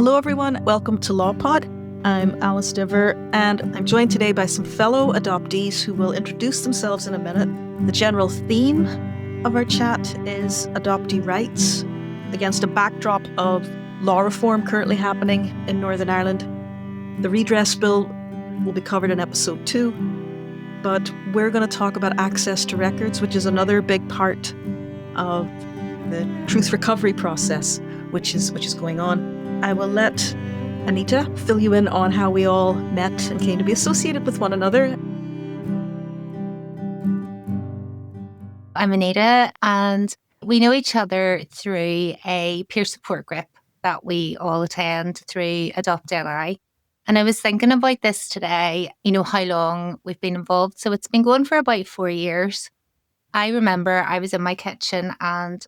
Hello everyone, welcome to LawPod. I'm Alice Diver and I'm joined today by some fellow adoptees who will introduce themselves in a minute. The general theme of our chat is adoptee rights against a backdrop of law reform currently happening in Northern Ireland. The redress bill will be covered in episode 2, but we're going to talk about access to records, which is another big part of the truth recovery process, which is going on. I will let Anita fill you in on how we all met and came to be associated with one another. I'm Anita, and we know each other through a peer support group that we all attend through Adoptee. And I was thinking about this today, how long we've been involved. So it's been going for about 4 years. I remember I was in my kitchen and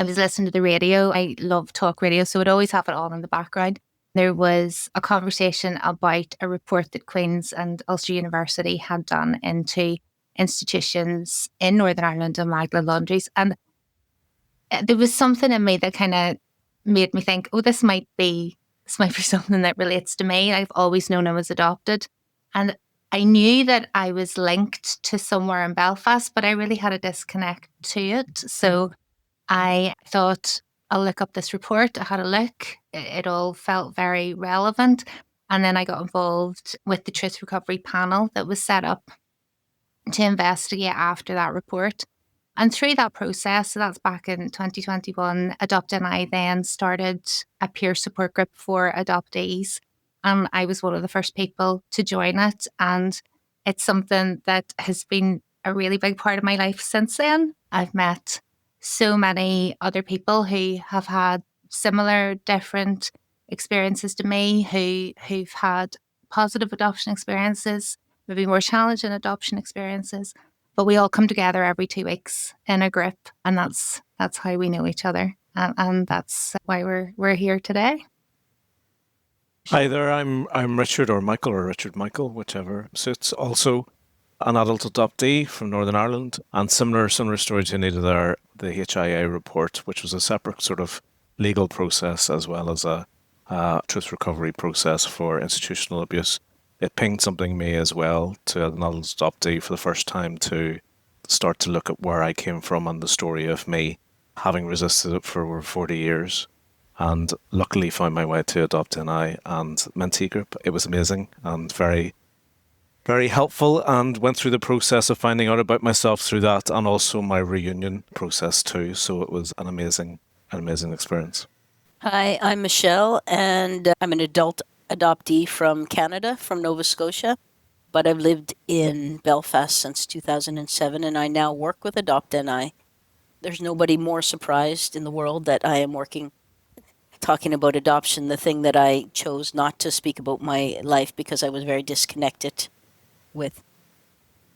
I was listening to the radio. I love talk radio, so I'd always have it on in the background. There was a conversation about a report that Queen's and Ulster University had done into institutions in Northern Ireland and Magdalen laundries. And there was something in me that kind of made me think, this might be something that relates to me. I've always known I was adopted. And I knew that I was linked to somewhere in Belfast, but I really had a disconnect to it. So I thought, I'll look up this report. I had a look. It all felt very relevant. And then I got involved with the Truth Recovery panel that was set up to investigate after that report. And through that process, so that's back in 2021, Adoptee then started a peer support group for adoptees. And I was one of the first people to join it. And it's something that has been a really big part of my life since then. I've met so many other people who have had similar, different experiences to me, who've had positive adoption experiences, maybe more challenging adoption experiences. But we all come together every 2 weeks in a group, and that's how we know each other, and that's why we're here today. Hi there, I'm Richard or Richard Michael, whichever suits. Also an adult adoptee from Northern Ireland, and similar story to Anita there, the HIA report, which was a separate sort of legal process as well as a truth recovery process for institutional abuse. It pinged something in me as well to an adult adoptee for the first time to start to look at where I came from and the story of me having resisted it for over 40 years. And luckily found my way to Adoptee and Mentee Group. It was amazing and very, very helpful, and went through the process of finding out about myself through that, and also my reunion process too. So it was an amazing experience. Hi, I'm Michelle, and I'm an adult adoptee from Canada, from Nova Scotia, but I've lived in Belfast since 2007, and I now work with Adoptee. There's nobody more surprised in the world that I am talking about adoption. The thing that I chose not to speak about my life because I was very disconnected with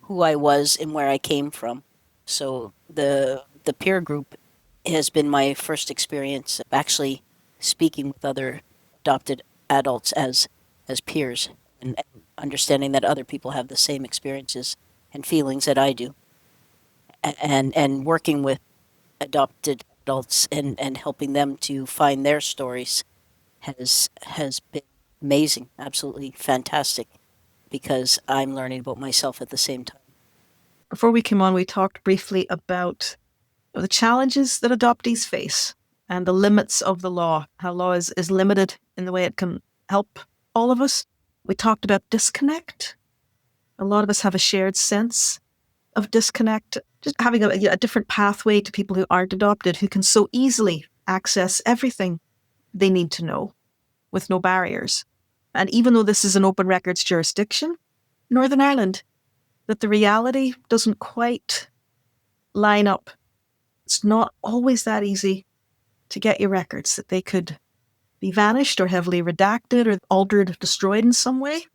who I was and where I came from. So the peer group has been my first experience of actually speaking with other adopted adults as peers, and understanding that other people have the same experiences and feelings that I do, and working with adopted adults and helping them to find their stories has been amazing, absolutely fantastic, because I'm learning about myself at the same time. Before we came on, we talked briefly about the challenges that adoptees face and the limits of the law, how law is limited in the way it can help all of us. We talked about disconnect. A lot of us have a shared sense of disconnect, just having a different pathway to people who aren't adopted, who can so easily access everything they need to know with no barriers. And even though this is an open records jurisdiction, Northern Ireland, that the reality doesn't quite line up. It's not always that easy to get your records, that they could be vanished or heavily redacted or altered, destroyed in some way.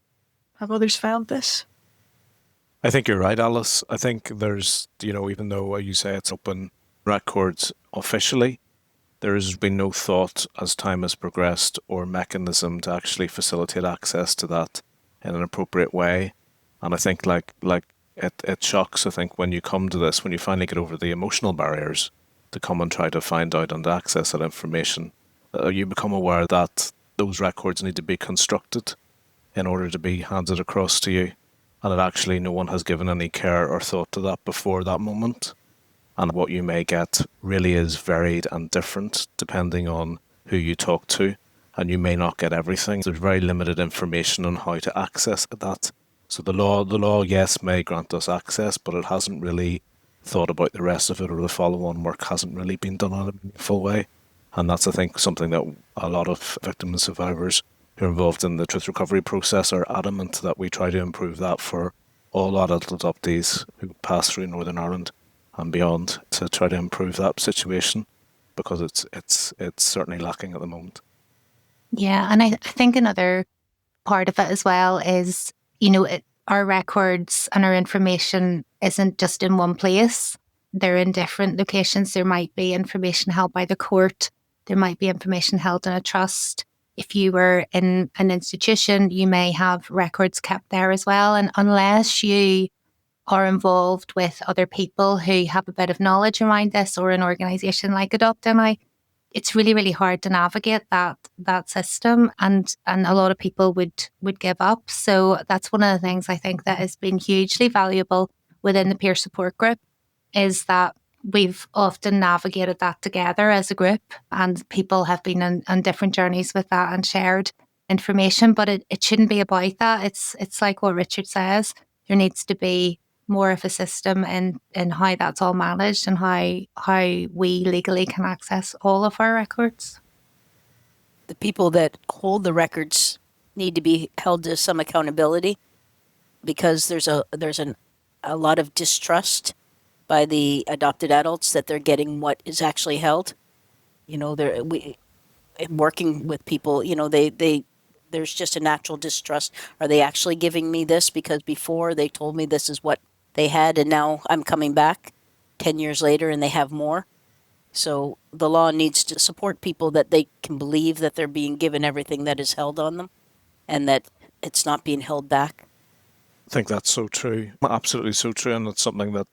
Have others found this? I think you're right, Alice. I think there's, even though you say it's open records officially, there has been no thought as time has progressed or mechanism to actually facilitate access to that in an appropriate way. And I think it shocks, I think, when you come to this, when you finally get over the emotional barriers to come and try to find out and access that information, you become aware that those records need to be constructed in order to be handed across to you, and that actually no one has given any care or thought to that before that moment. And what you may get really is varied and different depending on who you talk to, and you may not get everything. There's very limited information on how to access that. So the law, yes, may grant us access, but it hasn't really thought about the rest of it, or the follow-on work hasn't really been done in a meaningful way. And that's, I think, something that a lot of victims and survivors who are involved in the truth recovery process are adamant that we try to improve that for all adult adoptees who pass through Northern Ireland and beyond, to try to improve that situation, because it's certainly lacking at the moment. Yeah, and I think another part of it as well is, our records and our information isn't just in one place. They're in different locations. There might be information held by the court. There might be information held in a trust. If you were in an institution, you may have records kept there as well. And unless you are involved with other people who have a bit of knowledge around this, or an organisation like Adoptee, it's really, really hard to navigate that system, and a lot of people would give up. So that's one of the things I think that has been hugely valuable within the peer support group, is that we've often navigated that together as a group, and people have been on different journeys with that and shared information. But it shouldn't be about that. It's like what Richard says. There needs to be more of a system in how that's all managed, and how we legally can access all of our records. The people that hold the records need to be held to some accountability, because there's a lot of distrust by the adopted adults that they're getting what is actually held. Working with people, there's just a natural distrust. Are they actually giving me this? Because before they told me this is what they had, and now I'm coming back 10 years later and they have more. So the law needs to support people that they can believe that they're being given everything that is held on them, and that it's not being held back. I think that's so true. Absolutely so true. And it's something that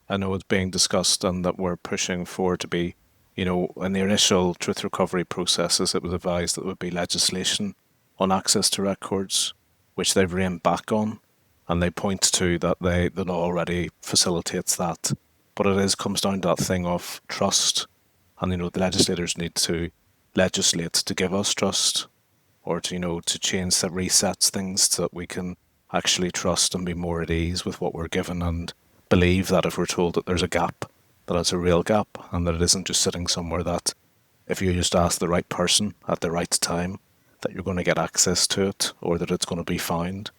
I know is being discussed and that we're pushing for to be, in the initial truth recovery processes, it was advised that there would be legislation on access to records, which they've reined back on. And they point to that the law already facilitates that. But it comes down to that thing of trust. And, the legislators need to legislate to give us trust, or to change that resets things so that we can actually trust and be more at ease with what we're given, and believe that if we're told that there's a gap, that it's a real gap, and that it isn't just sitting somewhere that if you just ask the right person at the right time, that you're going to get access to it, or that it's going to be found.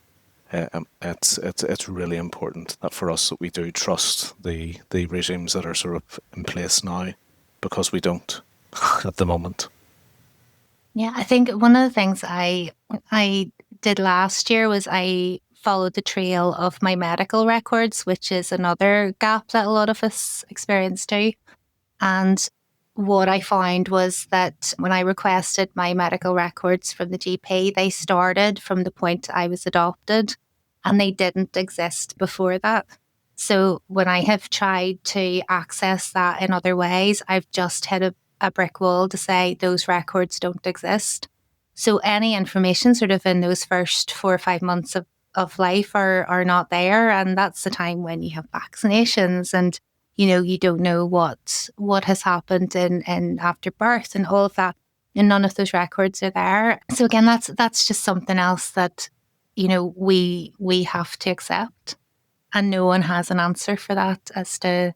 It's really important that for us that we do trust the regimes that are sort of in place now, because we don't at the moment. Yeah, I think one of the things I did last year was I followed the trail of my medical records, which is another gap that a lot of us experience too. And what I found was that when I requested my medical records from the GP, they started from the point I was adopted, and they didn't exist before that. So when I have tried to access that in other ways, I've just hit a brick wall to say those records don't exist. So any information sort of in those first 4 or 5 months of life are not there. And that's the time when you have vaccinations, and you don't know what has happened in after birth and all of that, and none of those records are there. So again, that's just something else that we have to accept, and no one has an answer for that as to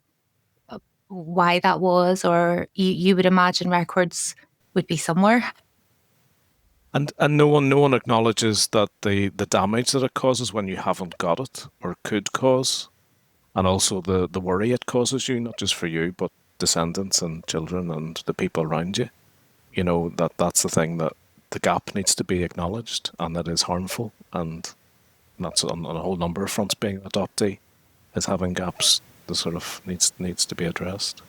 why that was, or you would imagine records would be somewhere. And no one acknowledges that the damage that it causes when you haven't got it, or could cause. And also the worry it causes you, not just for you, but descendants and children and the people around you. That's the thing, that the gap needs to be acknowledged, and that is harmful. And that's on a whole number of fronts. Being an adoptee is having gaps that sort of needs to be addressed.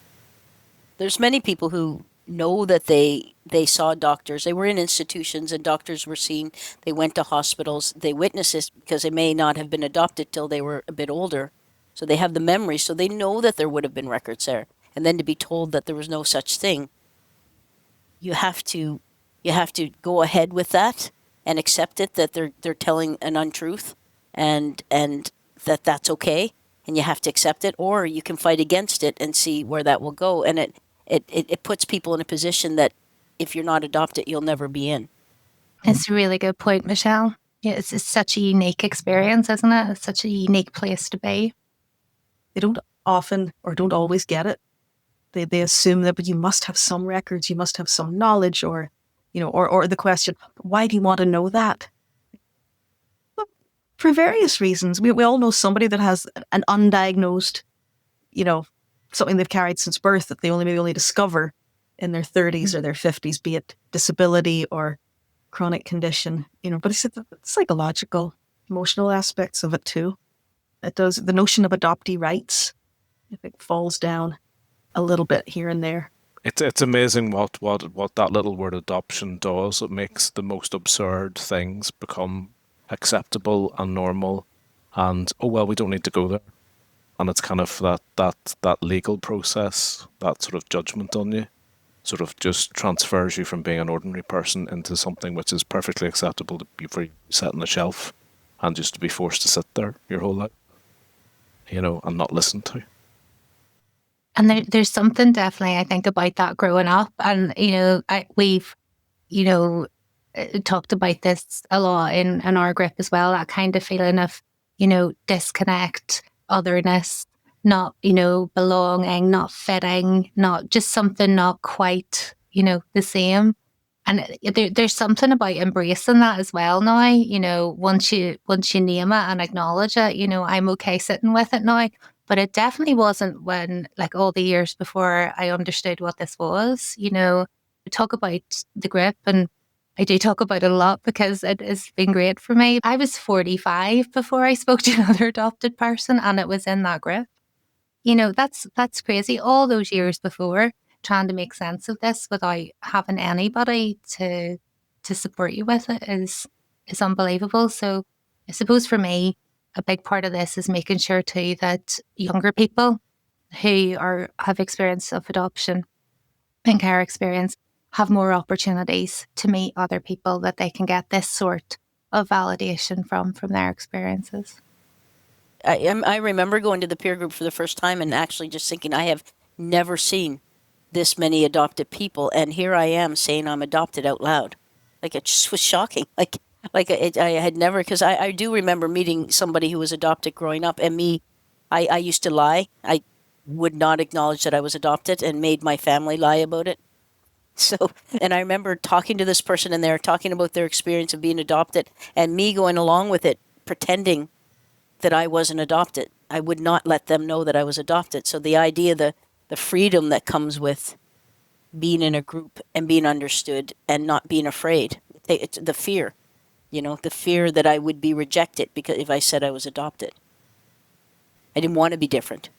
There's many people who know that they saw doctors. They were in institutions and doctors were seen. They went to hospitals. They witnessed this because they may not have been adopted till they were a bit older. So they have the memory, so they know that there would have been records there. And then to be told that there was no such thing, you have to you have to go ahead with that and accept it, that they're telling an untruth, and that's okay, and you have to accept it, or you can fight against it and see where that will go. And it puts people in a position that if you're not adopted, you'll never be in. It's a really good point, Michelle. Yeah, it's such a unique experience, isn't it? It's such a unique place to be. They don't often or don't always get it. They assume that, but you must have some records, you must have some knowledge, or or the question, why do you want to know that? Well, for various reasons. We all know somebody that has an undiagnosed, something they've carried since birth that they maybe only discover in their 30s or their 50s, be it disability or chronic condition, but it's the psychological, emotional aspects of it too. It does. The notion of adoptee rights, I think, falls down a little bit here and there. It's amazing what that little word adoption does. It makes the most absurd things become acceptable and normal, and oh well, we don't need to go there. And it's kind of that legal process, that sort of judgment on you, sort of just transfers you from being an ordinary person into something which is perfectly acceptable to be for set on the shelf, and just to be forced to sit there your whole life, and not listened to. And there's something definitely, I think, about that growing up. And, we've, talked about this a lot in our group as well, that kind of feeling of, disconnect, otherness, not, belonging, not fitting, not just something not quite, the same. And there's something about embracing that as well now, once you name it and acknowledge it, I'm okay sitting with it now. But it definitely wasn't when, like, all the years before I understood what this was. We talk about the grip, and I do talk about it a lot because it has been great for me. I was 45 before I spoke to another adopted person, and it was in that grip. That's crazy. All those years before, trying to make sense of this without having anybody to support you with it is unbelievable. So I suppose for me, a big part of this is making sure too that younger people who have experience of adoption and care experience have more opportunities to meet other people that they can get this sort of validation from their experiences. I remember going to the peer group for the first time and actually just thinking, I have never seen this many adopted people, and here I am saying I'm adopted out loud. Like, it just was shocking. I had never, because I do remember meeting somebody who was adopted growing up, and I used to lie. I would not acknowledge that I was adopted and made my family lie about it. So, and I remember talking to this person, and they were talking about their experience of being adopted, and me going along with it, pretending that I wasn't adopted. I would not let them know that I was adopted. So the idea, the freedom that comes with being in a group and being understood and not being afraid, it's the fear, the fear that I would be rejected because if I said I was adopted. I didn't want to be different.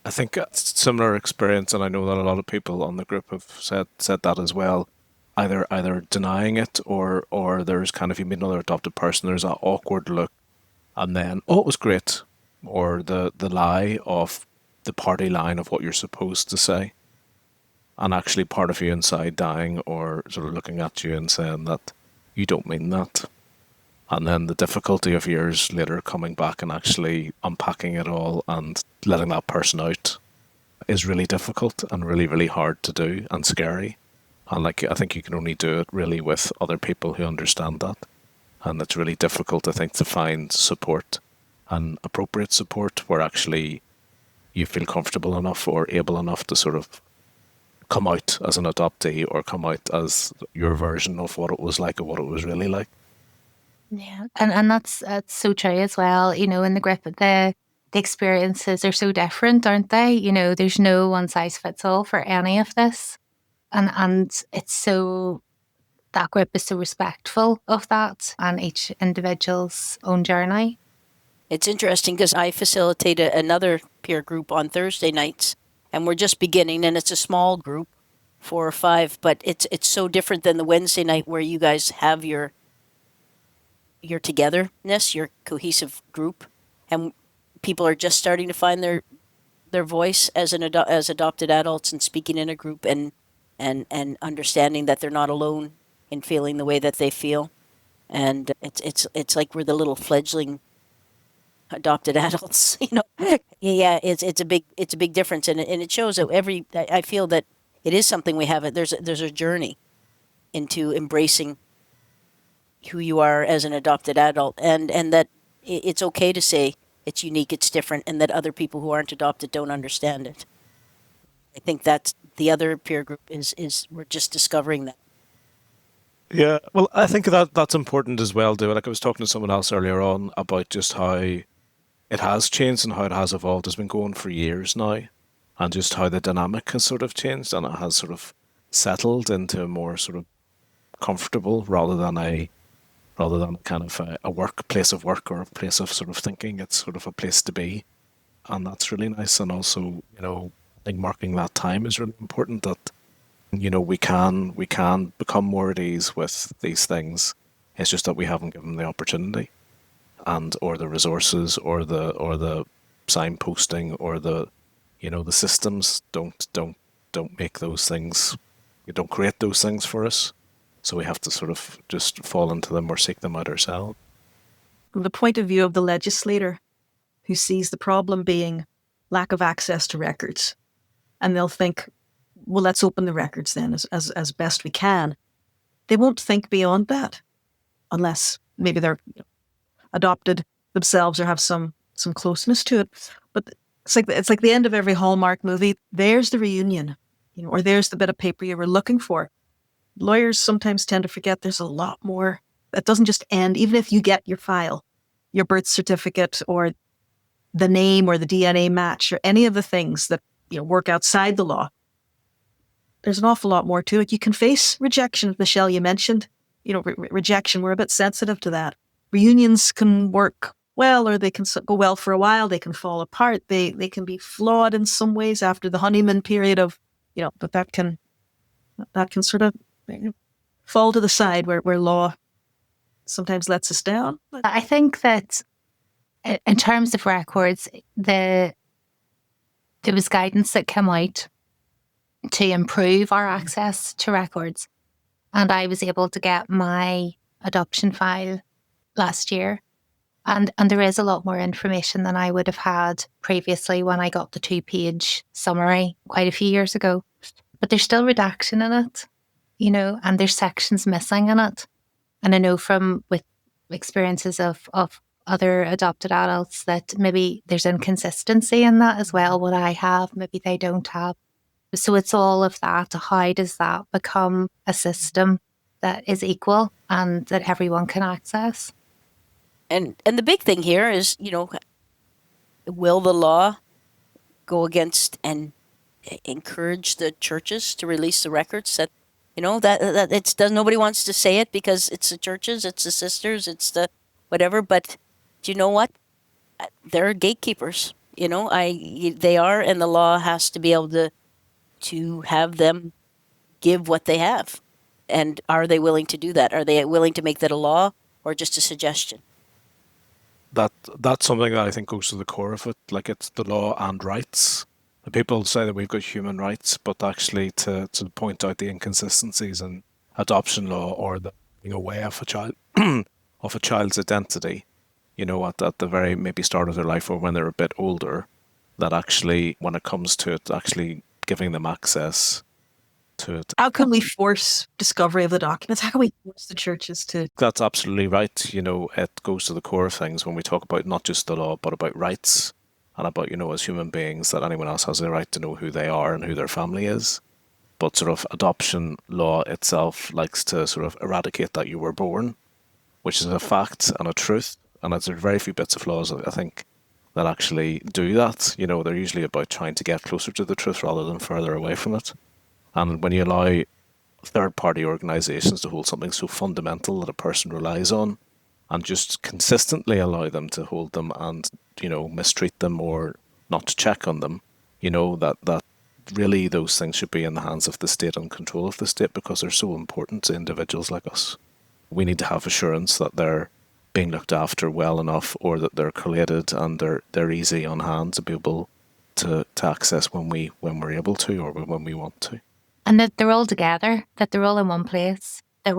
I think a similar experience, and I know that a lot of people on the group have said that as well. Either denying it, or there's kind of, you meet another adopted person, there's that awkward look, and then, oh, it was great, or the lie of the party line of what you're supposed to say, and actually part of you inside dying or sort of looking at you and saying that you don't mean that. And then the difficulty of years later coming back and actually unpacking it all and letting that person out is really difficult and really, really hard to do and scary. And I think you can only do it really with other people who understand that. And it's really difficult, I think, to find support and appropriate support where actually you feel comfortable enough or able enough to sort of come out as an adoptee or come out as your version of what it was like or what it was really like. Yeah, and that's so true as well. In the grip, the experiences are so different, aren't they? There's no one size fits all for any of this, and it's so, that group is so respectful of that and each individual's own journey. It's interesting because I facilitate another peer group on Thursday nights, and we're just beginning, and it's a small group, 4 or 5, but it's so different than the Wednesday night where you guys have your togetherness, your cohesive group, and people are just starting to find their voice as adopted adults and speaking in a group, and and understanding that they're not alone in feeling the way that they feel. And it's like we're the little fledgling adopted adults, you know. Yeah, it's a big difference, and it shows that I feel that it is something we have. There's a journey into embracing who you are as an adopted adult, and that it's okay to say it's unique, it's different, and that other people who aren't adopted don't understand it. I think that's the other peer group is we're just discovering that. Yeah, well, I think that that's important as well, too. Like I was talking to someone else earlier on about just how it has changed and how it has evolved. It's been going for years now, and just how the dynamic has sort of changed and it has sort of settled into a more sort of comfortable rather than kind of a place of work or a place of sort of thinking. It's sort of a place to be, and that's really nice. And also, I think marking that time is really important. That we can become more at ease with these things. It's just that we haven't given the opportunity and or the resources or the signposting or the systems don't make those things. You don't create those things for us. So we have to sort of just fall into them or seek them out ourselves. From the point of view of the legislator who sees the problem being lack of access to records, and they'll think, well, let's open the records then as best we can. They won't think beyond that unless maybe they're adopted themselves or have some closeness to it. But it's like the end of every Hallmark movie. There's the reunion, or there's the bit of paper you were looking for. Lawyers sometimes tend to forget there's a lot more. That doesn't just end, even if you get your file, your birth certificate or the name or the DNA match or any of the things that work outside the law. There's an awful lot more to it. You can face rejection, Michelle, you mentioned. Rejection, we're a bit sensitive to that. Reunions can work well, or they can go well for a while. They can fall apart. They can be flawed in some ways after the honeymoon period of, but that can sort of fall to the side where law sometimes lets us down. I think that in terms of records, there was guidance that came out to improve our access to records. And I was able to get my adoption file last year. And there is a lot more information than I would have had previously when I got the 2-page summary quite a few years ago. But there's still redaction in it, and there's sections missing in it. And I know with experiences of other adopted adults that maybe there's inconsistency in that as well. What I have, maybe they don't have. So it's all of that. How does that become a system that is equal and that everyone can access? And the big thing here is, will the law go against and encourage the churches to release the records that that it's does nobody wants to say it because it's the churches, it's the sisters, it's the whatever. But do you know what? They're gatekeepers. They are, and the law has to be able to have them give what they have. And are they willing to do that? Are they willing to make that a law or just a suggestion? That's something that I think goes to the core of it. Like, it's the law and rights. The people say that we've got human rights, but actually to point out the inconsistencies in adoption law or the being away of a child of a child's identity, at the very maybe start of their life or when they're a bit older, that actually when it comes to it, actually giving them access to it. How can we force discovery of the documents? How can we force the churches to? That's absolutely right. It goes to the core of things when we talk about not just the law, but about rights and about, as human beings, that anyone else has the right to know who they are and who their family is. But sort of adoption law itself likes to sort of eradicate that you were born, which is a fact and a truth. And there's very few bits of laws, I think, that actually do that. They're usually about trying to get closer to the truth rather than further away from it. And when you allow third-party organisations to hold something so fundamental that a person relies on, and just consistently allow them to hold them and, mistreat them or not to check on them, that really those things should be in the hands of the state and control of the state because they're so important to individuals like us. We need to have assurance that they're being looked after well enough, or that they're collated and they're easy on hand to be able to access when we're able to or when we want to. and that they're all together, that they're all in one place, that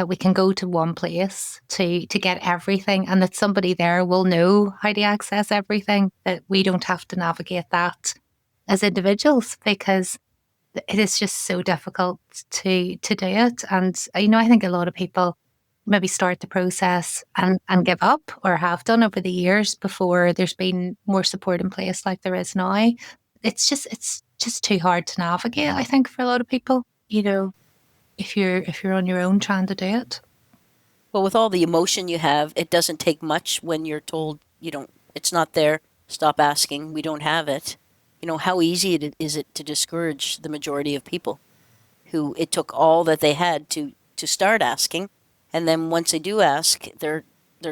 we can go to one place to get everything, and that somebody there will know how to access everything, that we don't have to navigate that as individuals, because it is just so difficult to do it. And I think a lot of people maybe start the process and give up, or have done over the years, before there's been more support in place like there is now. It's just too hard to navigate, I think, for a lot of people, if you're on your own trying to do it. Well, with all the emotion you have, it doesn't take much when you're told it's not there, stop asking, we don't have it. How easy is it to discourage the majority of people who it took all that they had to start asking, and then once they do ask, they're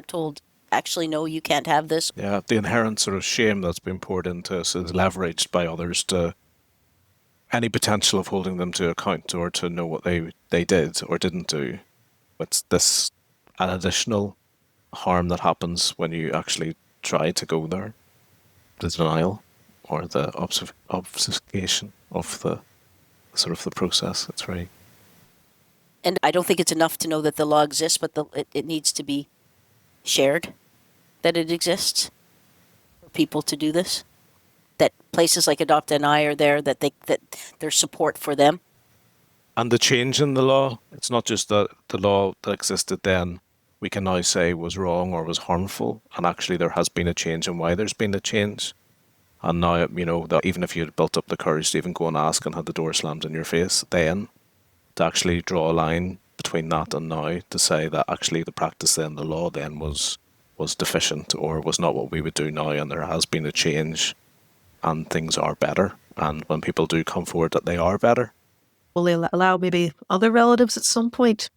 told, actually, no, you can't have this. Yeah, the inherent sort of shame that's been poured into us is leveraged by others to any potential of holding them to account or to know what they did or didn't do. It's this an additional harm that happens when you actually try to go there. The denial or the obfuscation of the sort of the process. It's very... And I don't think it's enough to know that the law exists, but it needs to be shared that it exists for people to do this. That places like Adoptee are there, that there's support for them. And the change in the law, it's not just that the law that existed then we can now say was wrong or was harmful, and actually there has been a change in why there's been a change. And now, that even if you had built up the courage to even go and ask and had the door slammed in your face, then to actually draw a line between that and now, to say that actually the practice then, the law then was deficient or was not what we would do now, and there has been a change and things are better. And when people do come forward that they are better. Will they allow maybe other relatives at some point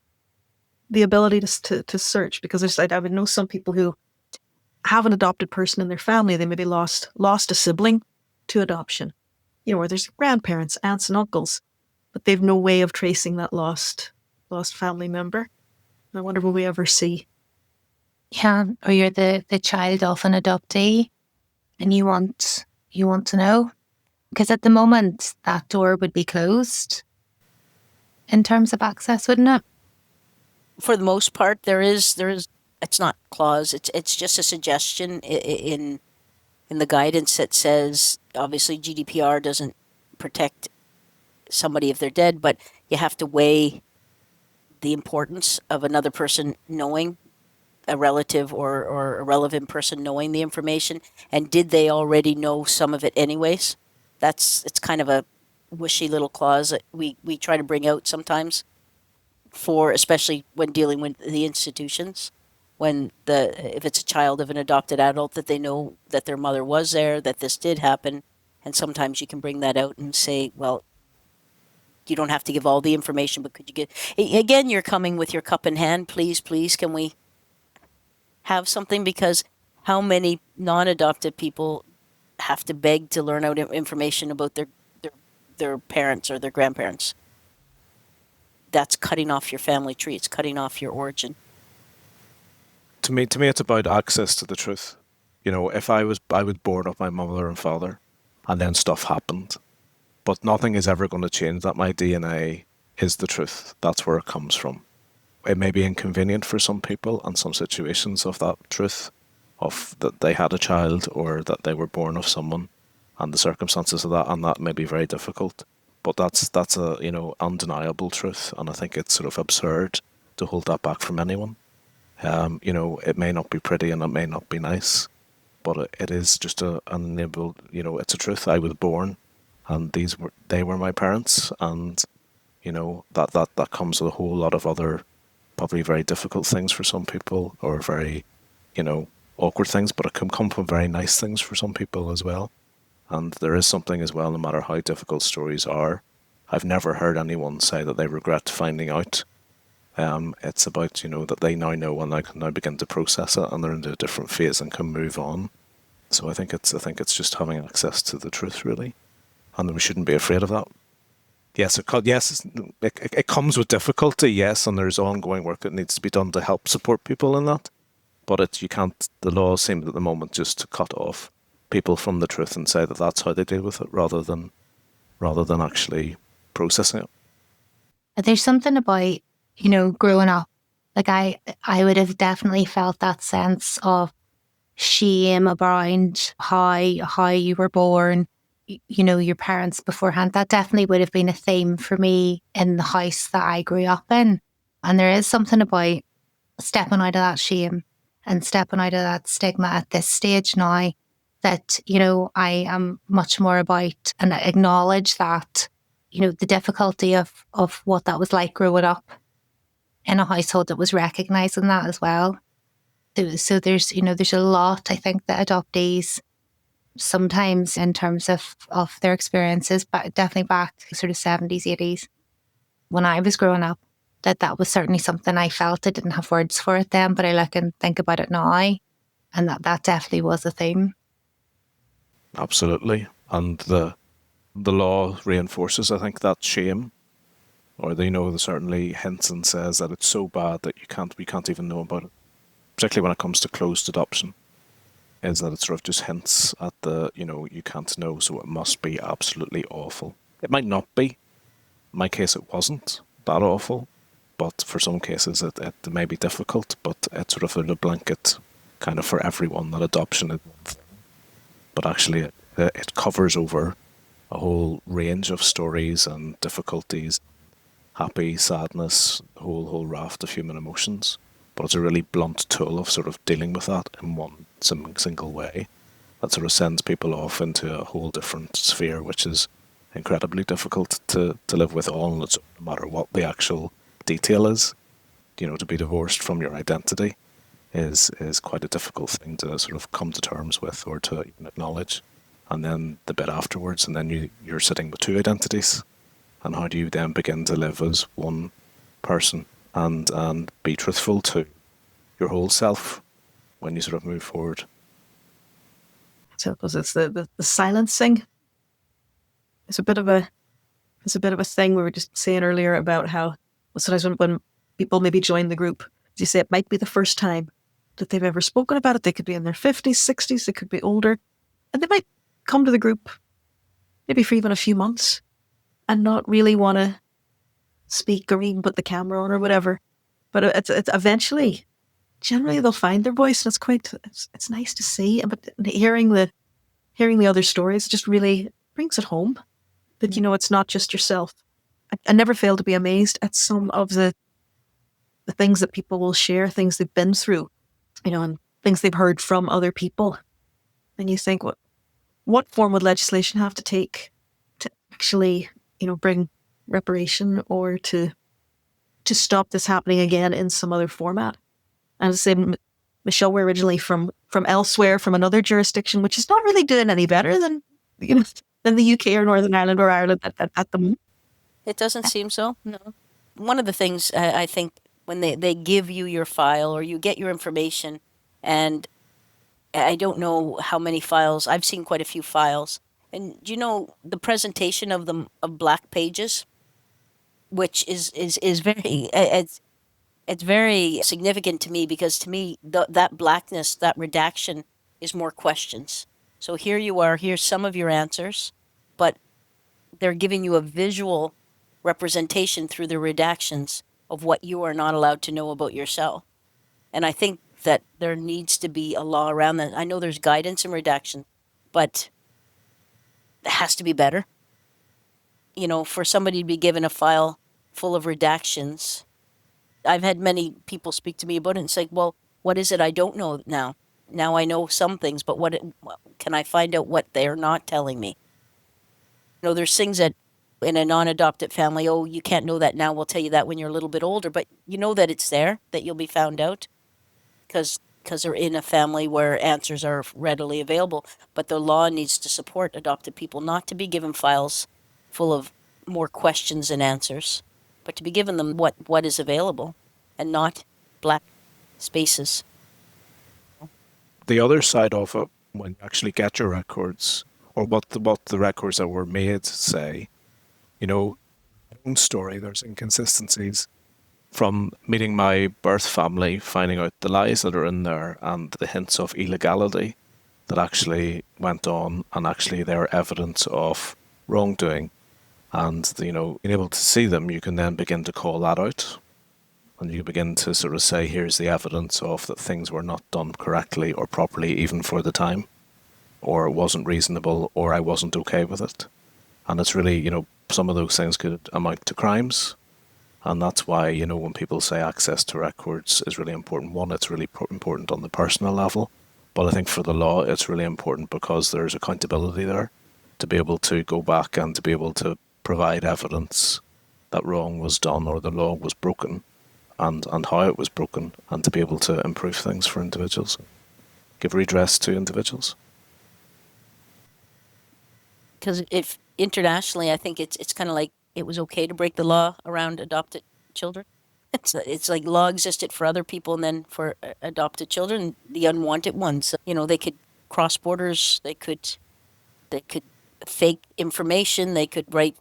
the ability to search? Because I would know some people who have an adopted person in their family. They maybe lost a sibling to adoption, or there's grandparents, aunts and uncles, but they've no way of tracing that lost family member. I wonder, will we ever see? Yeah, or you're the child of an adoptee, and you want to know, because at the moment that door would be closed in terms of access, wouldn't it? For the most part, there is. It's not clause. It's just a suggestion in the guidance that says, obviously GDPR doesn't protect somebody if they're dead, but you have to weigh the importance of another person knowing, a relative or a relevant person knowing the information, and did they already know some of it anyways? It's kind of a wishy little clause that we try to bring out sometimes, especially when dealing with the institutions, if it's a child of an adopted adult, that they know that their mother was there, that this did happen. And sometimes you can bring that out and say, well, you don't have to give all the information, but could you again, you're coming with your cup in hand, please, can we have something? Because how many non-adopted people have to beg to learn out information about their parents or their grandparents? That's cutting off your family tree. It's cutting off your origin. To me, it's about access to the truth. If I was born of my mother and father, and then stuff happened, but nothing is ever going to change that. My DNA is the truth. That's where it comes from. It may be inconvenient for some people and some situations of that truth, of that they had a child or that they were born of someone, and the circumstances of that, and that may be very difficult. But that's a undeniable truth, and I think it's sort of absurd to hold that back from anyone. It may not be pretty and it may not be nice, but it is just an enable. It's a truth. I was born, and they were my parents, and that comes with a whole lot of other, probably very difficult things for some people, or very awkward things, but it can come from very nice things for some people as well. And there is something as well, no matter how difficult stories are. I've never heard anyone say that they regret finding out. It's about, that they now know and they can now begin to process it, and they're into a different phase and can move on. So I think it's just having access to the truth, really. And we shouldn't be afraid of that. Yes, it comes with difficulty, yes, and there's ongoing work that needs to be done to help support people in that. But the law seems at the moment just to cut off people from the truth and say that that's how they deal with it, rather than actually processing it. There's something about, growing up. Like I would have definitely felt that sense of shame around how you were born, your parents beforehand. That definitely would have been a theme for me in the house that I grew up in. And there is something about stepping out of that shame and stepping out of that stigma at this stage now that, I am much more about and acknowledge that, the difficulty of what that was like growing up in a household that was recognising that as well. So there's a lot, I think, that adoptees sometimes in terms of their experiences, but definitely back sort of 70s, 80s, when I was growing up, that was certainly something I felt. I didn't have words for it then, but I look and think about it now, and that definitely was a theme. Absolutely. And the law reinforces, I think, that shame. Or certainly hints and says that it's so bad that we can't even know about it. Particularly when it comes to closed adoption, is that it sort of just hints at you can't know, so it must be absolutely awful. It might not be. In my case, it wasn't that awful, but for some cases it may be difficult, but it's sort of a blanket kind of for everyone that adoption is one thing. But actually it covers over a whole range of stories and difficulties, happy, sadness, whole raft of human emotions. But it's a really blunt tool of sort of dealing with that in one single way that sort of sends people off into a whole different sphere, which is incredibly difficult to live with all on its own, no matter what the actual detail is. To be divorced from your identity is quite a difficult thing to sort of come to terms with or to even acknowledge. And then the bit afterwards, and then you're sitting with two identities. And how do you then begin to live as one person and be truthful to your whole self when you sort of move forward? So because it's the silencing. It's a bit of a thing we were just saying earlier about how sometimes when people maybe join the group, as you say, it might be the first time that they've ever spoken about it. They could be in their 50s, 60s, they could be older, and they might come to the group maybe for even a few months and not really want to speak or even put the camera on or whatever. But it's eventually, generally they'll find their voice, and it's nice to see. But hearing the other stories just really brings it home that it's not just yourself. I never fail to be amazed at some of the things that people will share, things they've been through, and things they've heard from other people. And you think, what form would legislation have to take to actually, bring reparation or to stop this happening again in some other format? And as I say, Michelle, we're originally from elsewhere, from another jurisdiction, which is not really doing any better than the UK or Northern Ireland or Ireland at the moment. It doesn't seem so, no. One of the things I think when they give you your file or you get your information, and I don't know how many files, I've seen quite a few files, and the presentation of them of black pages, which is very, it's very significant to me, because to me that blackness, that redaction is more questions. So here you are, here's some of your answers, but they're giving you a visual representation through the redactions of what you are not allowed to know about yourself. And I think that there needs to be a law around that. I know there's guidance in redaction, but it has to be better. For somebody to be given a file full of redactions, I've had many people speak to me about it and say, well, what is it I don't know now? Now I know some things, but can I find out what they're not telling me? There's things that in a non-adopted family, you can't know that now, we'll tell you that when you're a little bit older, but you know that it's there, that you'll be found out because they're in a family where answers are readily available. But the law needs to support adopted people not to be given files full of more questions than answers, but to be given them what is available and not black spaces. The other side of it, when you actually get your records, or what the records that were made say, own story, there's inconsistencies from meeting my birth family, finding out the lies that are in there and the hints of illegality that actually went on, and actually their evidence of wrongdoing And, being able to see them, you can then begin to call that out. And you begin to sort of say, here's the evidence of that things were not done correctly or properly, even for the time, or it wasn't reasonable, or I wasn't okay with it. And it's really, some of those things could amount to crimes. And that's why, when people say access to records is really important, one, it's really important on the personal level. But I think for the law, it's really important because there's accountability there to be able to go back and to be able to provide evidence that wrong was done or the law was broken and how it was broken, and to be able to improve things for individuals, give redress to individuals. Because if internationally, I think it's kind of like it was okay to break the law around adopted children. It's like law existed for other people, and then for adopted children, the unwanted ones. They could cross borders. They could fake information. They could write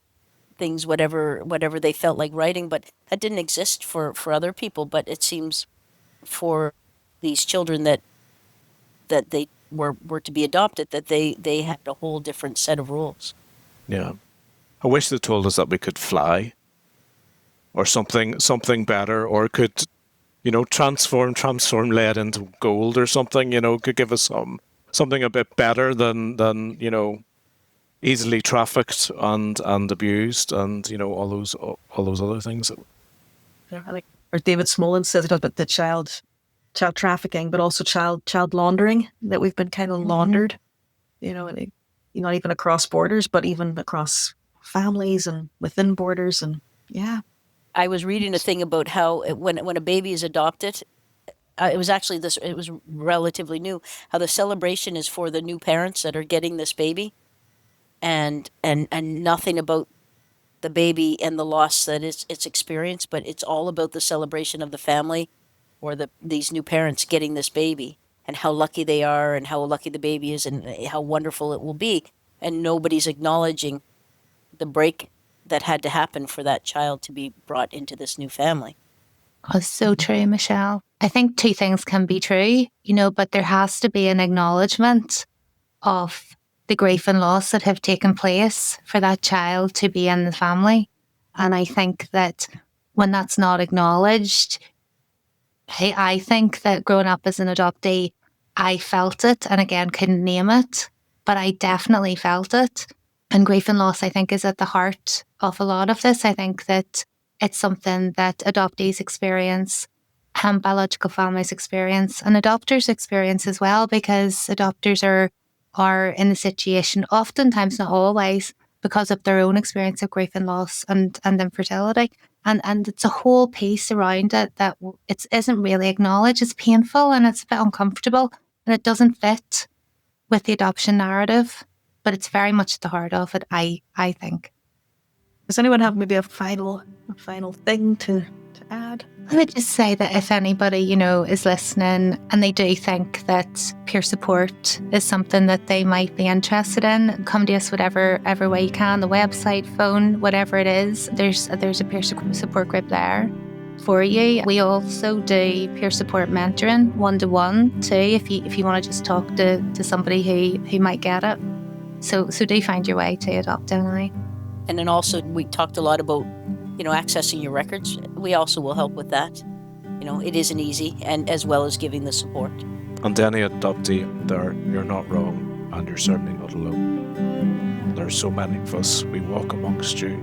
things whatever they felt like writing, but that didn't exist for other people. But it seems for these children that they were to be adopted, that they had a whole different set of rules. Yeah. I wish they told us that we could fly or something better, or could, transform lead into gold or something, could give us something a bit better than easily trafficked and abused and, all those other things. Yeah, I think, or David Smolin says it about the child trafficking, but also child laundering, that we've been kind of laundered, not even across borders, but even across families and within borders. And yeah. I was reading a thing about how when a baby is adopted, it was relatively new, how the celebration is for the new parents that are getting this baby, and nothing about the baby and the loss that it's experienced, but it's all about the celebration of the family or these new parents getting this baby, and how lucky they are and how lucky the baby is and how wonderful it will be. And nobody's acknowledging the break that had to happen for that child to be brought into this new family. Oh, so true, Michelle. I think two things can be true, but there has to be an acknowledgement of the grief and loss that have taken place for that child to be in the family. And I think that when that's not acknowledged, I think that growing up as an adoptee, I felt it, and again, couldn't name it, but I definitely felt it. And grief and loss, I think, is at the heart of a lot of this. I think that it's something that adoptees experience, biological families experience, and adopters experience as well, because adopters are in the situation, oftentimes, not always, because of their own experience of grief and loss and infertility. And it's a whole piece around it that it isn't really acknowledged. It's painful and it's a bit uncomfortable, and it doesn't fit with the adoption narrative, but it's very much at the heart of it, I think. Does anyone have maybe a final thing to add? I would just say that if anybody, is listening and they do think that peer support is something that they might be interested in, come to us whatever way you can, the website, phone, whatever it is. There's a peer support group there for you. We also do peer support mentoring, 1-to-1 too, if you want to just talk to somebody who might get it. So do find your way to Adoptee. And then also we talked a lot about accessing your records. We also will help with that. It isn't easy, and as well as giving the support. And any adoptee there, you're not wrong, and you're certainly not alone. There's so many of us. We walk amongst you.